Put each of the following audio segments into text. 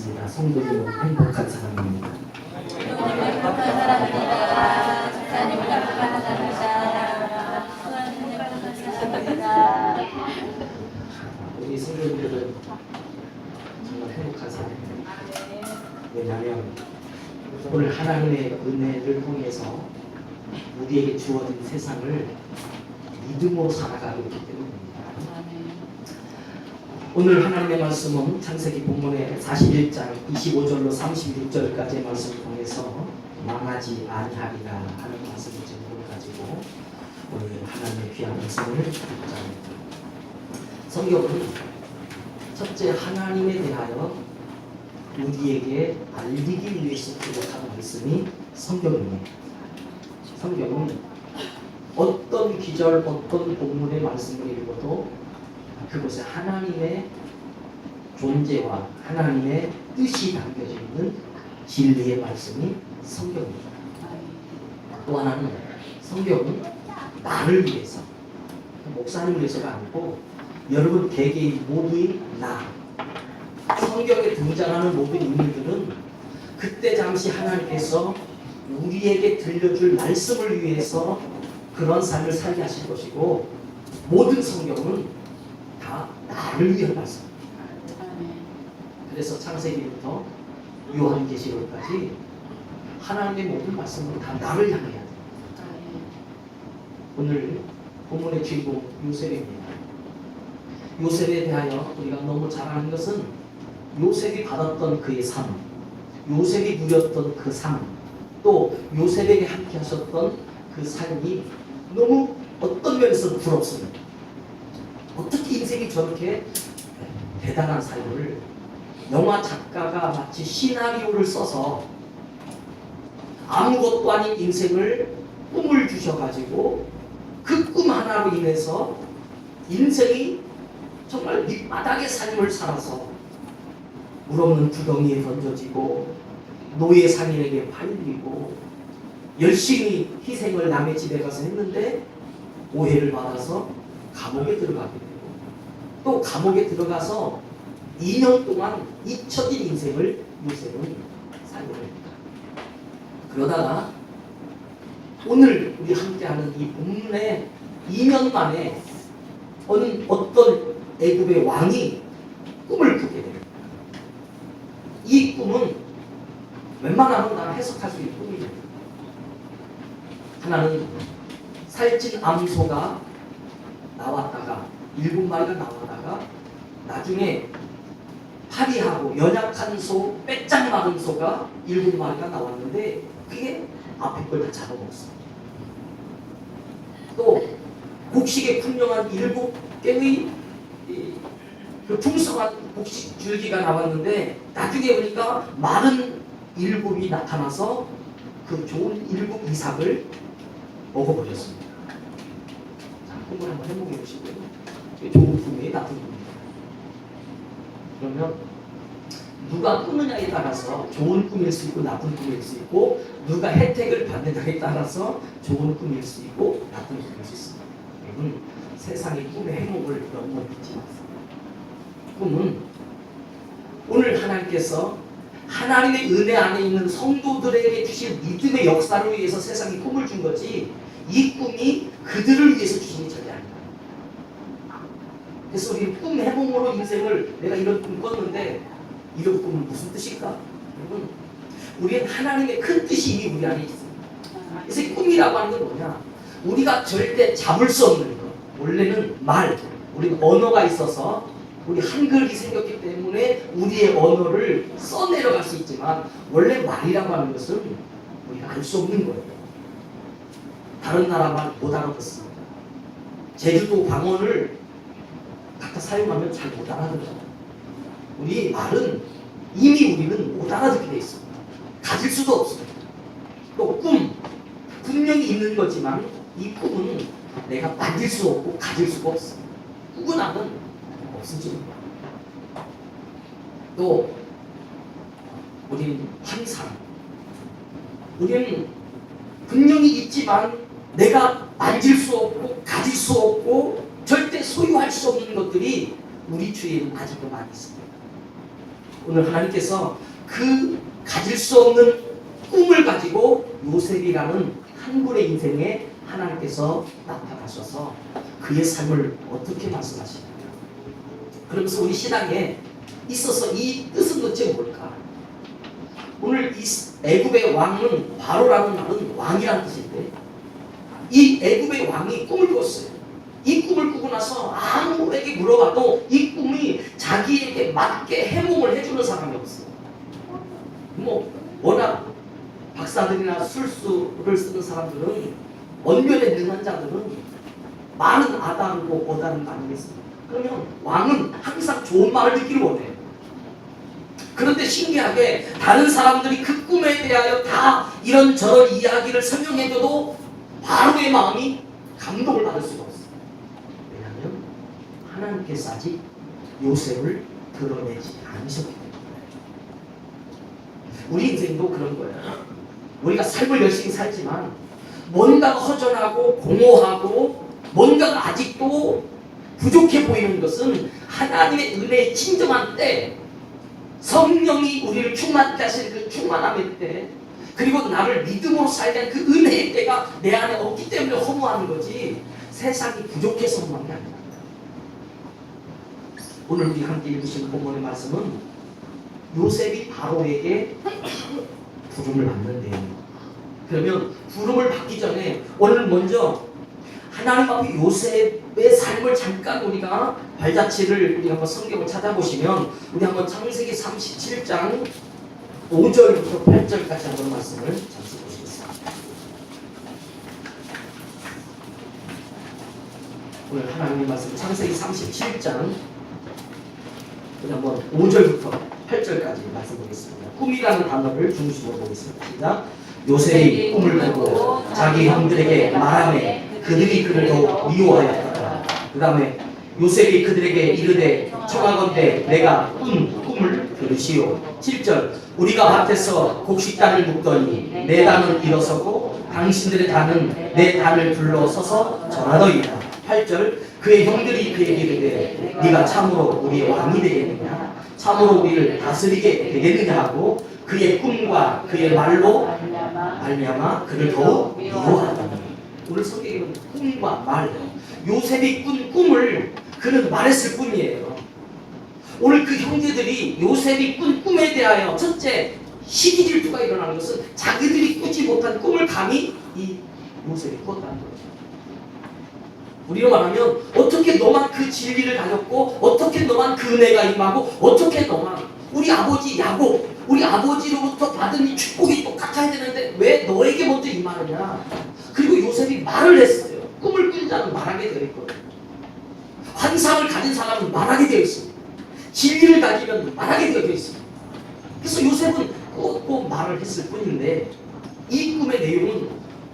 맞습니다. 성도님은 행복한 사람입니다. 행복한 사람입니다. 집사님은 행복한 사람입니다. 수아님 행복한 사람입니다. 우리 성도님들은 정말 행복한 사람입니다. 왜냐하면 오늘 하나님의 은혜를 통해서 우리에게 주어진 세상을 믿음으로 살아가고 있기 때문입니다. 오늘 하나님의 말씀은 창세기 본문의 41장 25절로 36절까지의 말씀을 통해서 망하지 아니하리라 하는 말씀을 제목을 가지고 오늘 하나님의 귀한 말씀을 듣고자 합니다. 성경은 첫째 하나님에 대하여 우리에게 알리기 위해서 기록한 말씀이 성경입니다. 성경은 어떤 기절, 어떤 본문의 말씀을 읽어도 그곳에 하나님의 존재와 하나님의 뜻이 담겨져 있는 진리의 말씀이 성경입니다. 또 하나는 성경은 나를 위해서, 목사님을 위해서가 아니고 여러분 개개인 모두인 나, 성경에 등장하는 모든 인물들은 그때 잠시 하나님께서 우리에게 들려줄 말씀을 위해서 그런 삶을 살게 하실 것이고, 모든 성경은 다 나를 위한 말씀입니다. 그래서 창세기부터 요한계시록까지 하나님의 모든 말씀은 다 나를 향해야 돼요. 오늘 본문의 주인공 요셉입니다. 요셉에 대하여 우리가 너무 잘 아는 것은 요셉이 받았던 그의 삶, 요셉이 누렸던 그 삶, 또 요셉에게 함께 하셨던 그 삶이 너무 어떤 면에서 부럽습니다. 어떻게 인생이 저렇게 대단한 삶을 영화 작가가 마치 시나리오를 써서 아무것도 아닌 인생을 꿈을 주셔가지고 그 꿈 하나로 인해서 인생이 정말 밑바닥의 삶을 살아서 물 없는 구덩이에 던져지고 노예 상인에게 팔리고 열심히 희생을 남의 집에 가서 했는데 오해를 받아서 감옥에 들어가게 되고 또 감옥에 들어가서 2년 동안 잊혀진 인생을 요셉은 살게 됩니다. 그러다가 오늘 우리 함께하는 이 본문에 2년 만에 어떤 애굽의 왕이 꿈을 꾸게 됩니다. 이 꿈은 웬만하면 다 해석할 수 있는 꿈입니다. 하나는 살찐 암소가 나왔다가 7마리가 나왔다가 나중에 파리하고 연약한 소, 빼짝 마른 소가 7마리가 나왔는데 그게 앞에 걸 다 잡아먹었습니다. 또 곡식에 분명한 7개의 그 풍성한 곡식 줄기가 나왔는데 나중에 보니까 마른 7이 나타나서 그 좋은 7 이삭을 먹어버렸습니다. 자, 꿈을 한번 해보게 보시고요. 좋은 꿈이 나쁜 꿈입니다. 그러면 누가 꾸느냐에 따라서 좋은 꿈일 수 있고 나쁜 꿈일 수 있고, 누가 혜택을 받느냐에 따라서 좋은 꿈일 수 있고 나쁜 꿈일 수 있습니다. 여러분, 세상의 꿈의 행복을 너무 믿지 마세요. 꿈은 오늘 하나님께서 하나님의 은혜 안에 있는 성도들에게 주신 믿음의 역사를 위해서 세상에 꿈을 준 거지, 이 꿈이 그들을 위해서 주신 게 절대 아니다. 그래서 우리 꿈 해몽으로 인생을, 내가 이런 꿈 꿨는데 이런 꿈은 무슨 뜻일까? 여러분, 우리는 하나님의 큰 뜻이 이미 우리 안에 있습니다. 그래서 이 꿈이라고 하는 건 뭐냐? 우리가 절대 잡을 수 없는 것. 원래는 말, 우리는 언어가 있어서 우리 한글이 생겼기 때문에 우리의 언어를 써내려갈 수 있지만, 원래 말이라고 하는 것은 우리가 알 수 없는 거예요. 다른 나라 말 못 알아듣습니다. 제주도 방언을 갖다 사용하면 잘 못 알아듣죠. 우리 말은 이미 우리는 못 알아듣게 돼 있습니다. 가질 수도 없습니다. 또 꿈, 분명히 있는 거지만 이 꿈은 내가 만질 수 없고 가질 수가 없습니다. 꾸준함은 없어지는 거예요. 또 우리는 환상, 우리는 분명히 있지만 내가 만질 수 없고 가질 수 없고 절대 소유할 수 없는 것들이 우리 주위에는 아직도 많이 있습니다. 오늘 하나님께서 그 가질 수 없는 꿈을 가지고 요셉이라는 한 분의 인생에 하나님께서 나타나셔서 그의 삶을 어떻게 말씀하시느냐. 그러면서 우리 신앙에 있어서 이 뜻은 도대체 뭘까? 오늘 이 애굽의 왕은 바로라는 말은 왕이라는 뜻인데 이 애굽의 왕이 꿈을 꿨어요. 이 꿈을 꾸고 나서 아무에게 물어봐도 이 꿈이 자기에게 맞게 해몽을 해주는 사람이 없어요. 뭐 워낙 박사들이나 술수를 쓰는 사람들은 언변에 능한 자들은 말은 아다르고 어다른 거 아니겠습니까? 그러면 왕은 항상 좋은 말을 듣기를 원해요. 그런데 신기하게 다른 사람들이 그 꿈에 대하여 다 이런저런 이야기를 설명해줘도 바로의 마음이 감동을 받을 수가 없어요. 왜냐하면 하나님께서 아직 요셉을 드러내지 않으셨기 때문에. 우리 인생도 그런 거예요. 우리가 삶을 열심히 살지만 뭔가가 허전하고 공허하고 뭔가가 아직도 부족해 보이는 것은 하나님의 은혜의 진정한 때, 성령이 우리를 충만케 하시는 그 충만함의 때, 그리고 나를 믿음으로 살게 하는 그 은혜의 때가 내 안에 없기 때문에 허무하는 거지 세상이 부족해서 허무한 게 아니다. 오늘 우리 함께 읽으신 본문의 말씀은 요셉이 바로에게 부름을 받는 내용입니다. 그러면 부름을 받기 전에 오늘 먼저 하나님 앞에 요셉의 삶을 잠깐 우리가 발자취를 우리 한번 성경을 찾아보시면 우리 한번 창세기 37장 5절부터 8절까지 한번 말씀을 잠시 보시겠습니다. 오늘 하나님의 말씀 창세기 37장 우리 한번 5절부터 8절까지 말씀 보겠습니다. 꿈이라는 단어를 중심으로 보겠습니다. 시작. 요셉이 꿈을 꾸고 자기 형들에게 말하매 그들이 그를 더욱 미워하였다. 그 다음에 요셉이 그들에게 이르되 청하건대 내가 꾼 꿈을 들으시오. 7절 우리가 밭에서 곡식단을 묶더니 내 단은 일어서고 당신들의 단은 내 단을 둘러서서 전하더이다. 8절 그의 형들이 그에게 이르되 네가 참으로 우리의 왕이 되겠느냐 참으로 우리를 다스리게 되겠느냐 하고 그의 꿈과 그의 말로 말미암아 그를 더욱 미워하더니. 오늘 성경에는 꿈과 말, 요셉이 꾼 꿈을 그는 말했을 뿐이에요. 오늘 그 형제들이 요셉이 꾼 꿈에 대하여 첫째 시기질투가 일어나는 것은 자기들이 꾸지 못한 꿈을 감히 이 요셉이 꾸었다는 거죠. 우리로 말하면 어떻게 너만 그 진리를 가졌고 어떻게 너만 그 은혜가 임하고 어떻게 너만 우리 아버지 야곱 우리 아버지로부터 받은 이 축복이 똑같아야 되는데 왜 너에게 먼저 임하느냐. 그리고 요셉이 말을 했어요. 꿈을 꾼 자는 말하게 되어 있거든요. 환상을 가진 사람은 말하게 되어 있습니다. 진리를 가지면 말하게 되어 있습니다. 그래서 요셉은 꼭 말을 했을 뿐인데 이 꿈의 내용은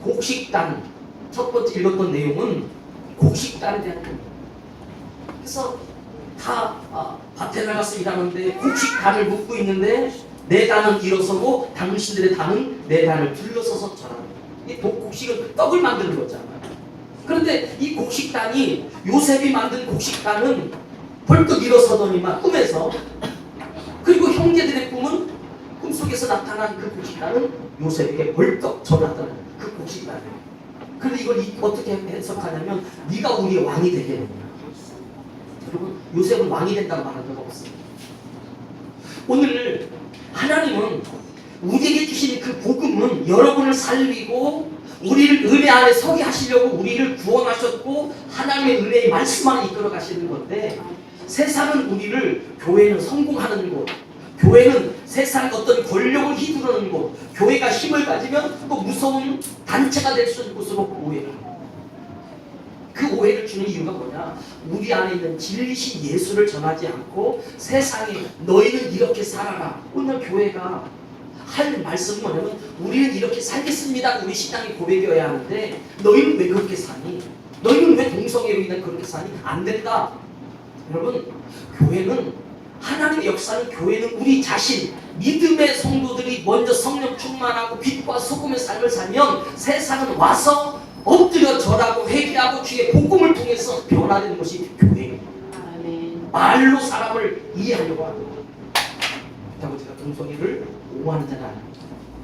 곡식단, 첫 번째 읽었던 내용은 곡식단에 대한 꿈입니다. 그래서 다 밭에 나가서 일하는데 곡식단을 묶고 있는데 내 단은 일어서고 당신들의 단은 내 단을 둘러서서 전하는. 이 곡식은 떡을 만드는 거잖아요. 그런데 이 곡식단이 요셉이 만든 곡식단은 벌떡 일어서더니만 꿈에서, 그리고 형제들의 꿈은 꿈속에서 나타난 그 곡식단은 요셉에게 벌떡 전하던 그 곡식단이에요. 그런데 이걸 어떻게 해석하냐면 네가 우리의 왕이 되겠느냐. 여러분 요셉은 왕이 된다고 말한 적 없습니다. 오늘 하나님은 우리에게 주신 그 복음은 여러분을 살리고 우리를 은혜 안에 서게 하시려고 우리를 구원하셨고 하나님의 은혜의 말씀 안에 이끌어 가시는 건데, 세상은 우리를 교회는 성공하는 곳, 교회는 세상의 어떤 권력을 휘두르는 곳, 교회가 힘을 가지면 또 무서운 단체가 될 수 있는 곳으로 오해를 합니다. 그 오해를 주는 이유가 뭐냐? 우리 안에 있는 진리신 예수를 전하지 않고 세상에 너희는 이렇게 살아라. 오늘 교회가 할 말씀은 뭐냐면 우리는 이렇게 살겠습니다. 우리 신앙이 고백이어야 하는데 너희는 왜 그렇게 사니? 너희는 왜 동성애로 인해 그렇게 사니? 안 된다. 여러분 교회는, 하나님의 역사는, 교회는 우리 자신 믿음의 성도들이 먼저 성령 충만하고 빛과 소금의 삶을 살면 세상은 와서 엎드려 절하고 회개하고 주의 복음을 통해서 변화되는 것이 교회입니다. 말로 사람을 이해하려고 하는 거예요. 동성애를 옹호하는 자는 아닙니다.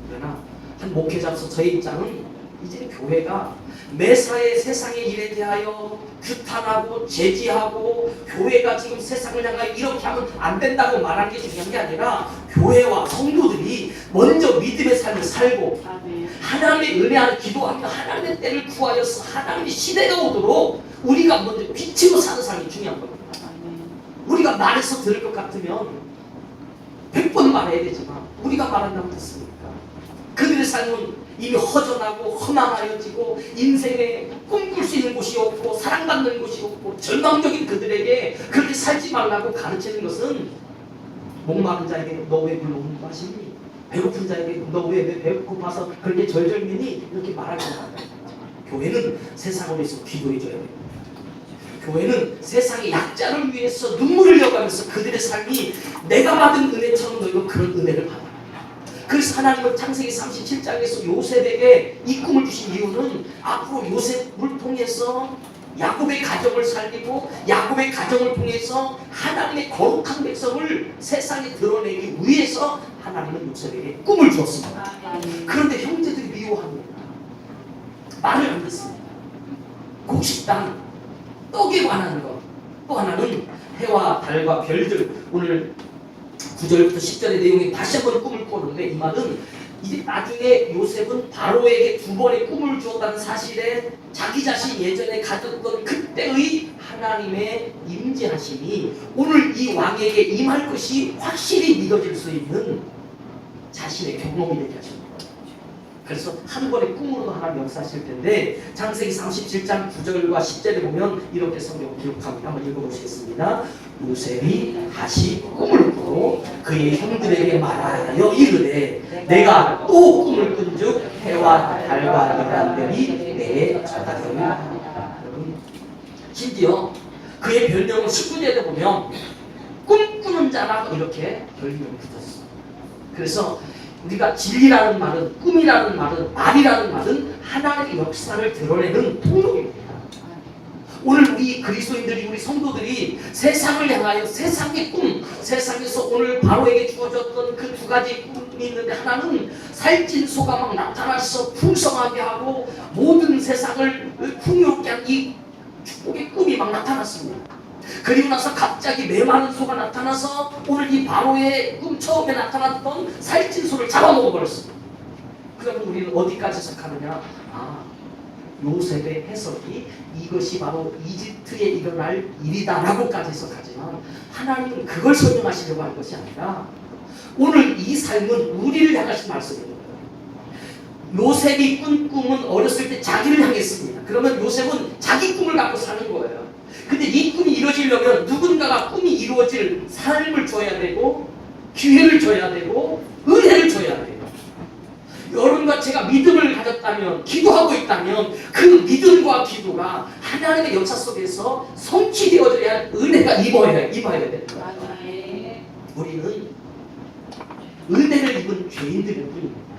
그러나 한 목회자로서 저의 입장은 이제 교회가 매사에 세상의 일에 대하여 규탄하고 제지하고 교회가 지금 세상을 향하여 이렇게 하면 안 된다고 말하는 게 중요한 게 아니라 교회와 성도들이 먼저 믿음의 삶을 살고 하나님의 은혜 안에 기도하며 하나님의 때를 구하여서 하나님의 시대가 오도록 우리가 먼저 빛으로 사는 삶이 중요한 겁니다. 우리가 말해서 들을 것 같으면 100번 말해야 되지만 우리가 말한다고 됐습니까? 그들의 삶은 이미 허전하고 험한하여지고 인생에 꿈꿀 수 있는 곳이 없고 사랑받는 곳이 없고 절망적인 그들에게 그렇게 살지 말라고 가르치는 것은 목마른 자에게 너 왜 물 못 마시니? 배고픈 자에게 너 왜 배고파서 그렇게 절절매니? 이렇게 말할 것 같아요. 교회는 세상을 위해서 기도해줘야 돼요. 교회는 세상의 약자를 위해서 눈물을 흘려가면서 그들의 삶이 내가 받은 은혜처럼 너희도 그런 은혜를 받아. 그래서 하나님은 창세기 37장에서 요셉에게 이 꿈을 주신 이유는 앞으로 요셉을 통해서 야곱의 가정을 살리고 야곱의 가정을 통해서 하나님의 거룩한 백성을 세상에 드러내기 위해서 하나님은 요셉에게 꿈을 주었습니다. 그런데 형제들이 미워합니다. 말을 안 듣습니다. 곡식당, 떡에 관한 것. 또 하나는 해와 달과 별들. 오늘 9절부터 10절의 내용이 다시 한번 꿈을 꾸었는데 이 말은 이제 나중에 요셉은 바로에게 2번의 꿈을 주었다는 사실에 자기 자신 예전에 가졌던 그때의 하나님의 임재하심이 오늘 이 왕에게 임할 것이 확실히 믿어질 수 있는 자신의 경험이 되게 하십니다. 그래서 한 번의 꿈으로도 하나님 역사하실 텐데 창세기 37장 9절과 10절에 보면 이렇게 성경 기록합니다. 한번 읽어보시겠습니다. 요셉이 다시 꿈을 꾸고 그의 형들에게 말하여 이르되 내가 또 꿈을 꾼즉 해와 달과 이란들이 내게 쳐다보리라. 여러분 심지어 그의 별명은 19절에 보면 꿈꾸는 자라고 이렇게 별명을 붙였어요. 그래서 우리가 진리라는 말은 꿈이라는 말은 말이라는 말은 하나님의 역사를 드러내는 통로입니다. 오늘 우리 그리스도인들이 우리 성도들이 세상을 향하여 세상의 꿈, 세상에서 오늘 바로에게 주어졌던 그 2가지 꿈이 있는데 하나는 살찐소가 막 나타나서 풍성하게 하고 모든 세상을 풍요롭게 한 이 축복의 꿈이 막 나타났습니다. 그리고 나서 갑자기 메마른 소가 나타나서 오늘 이 바로의 꿈 처음에 나타났던 살찐 소를 잡아먹어 버렸습니다. 그러면 우리는 어디까지 해석하느냐? 요셉의 해석이 이것이 바로 이집트에 일어날 일이다라고까지 해석하지만 하나님은 그걸 설명하시려고 할 것이 아니라 오늘 이 삶은 우리를 향하신 말씀입니다. 요셉이 꾼 꿈은 어렸을 때 자기를 향했습니다. 그러면 요셉은 자기 꿈을 갖고 사는 거예요. 근데 이 꿈이 이루어지려면 누군가가 꿈이 이루어질 삶을 줘야 되고 기회를 줘야 되고 은혜를 줘야 돼요. 여러분과 제가 믿음을 가졌다면 기도하고 있다면 그 믿음과 기도가 하나님의 역사 속에서 성취되어져야 할 은혜가 입어야 됩니다. 우리는 은혜를 입은 죄인들일 뿐입니다.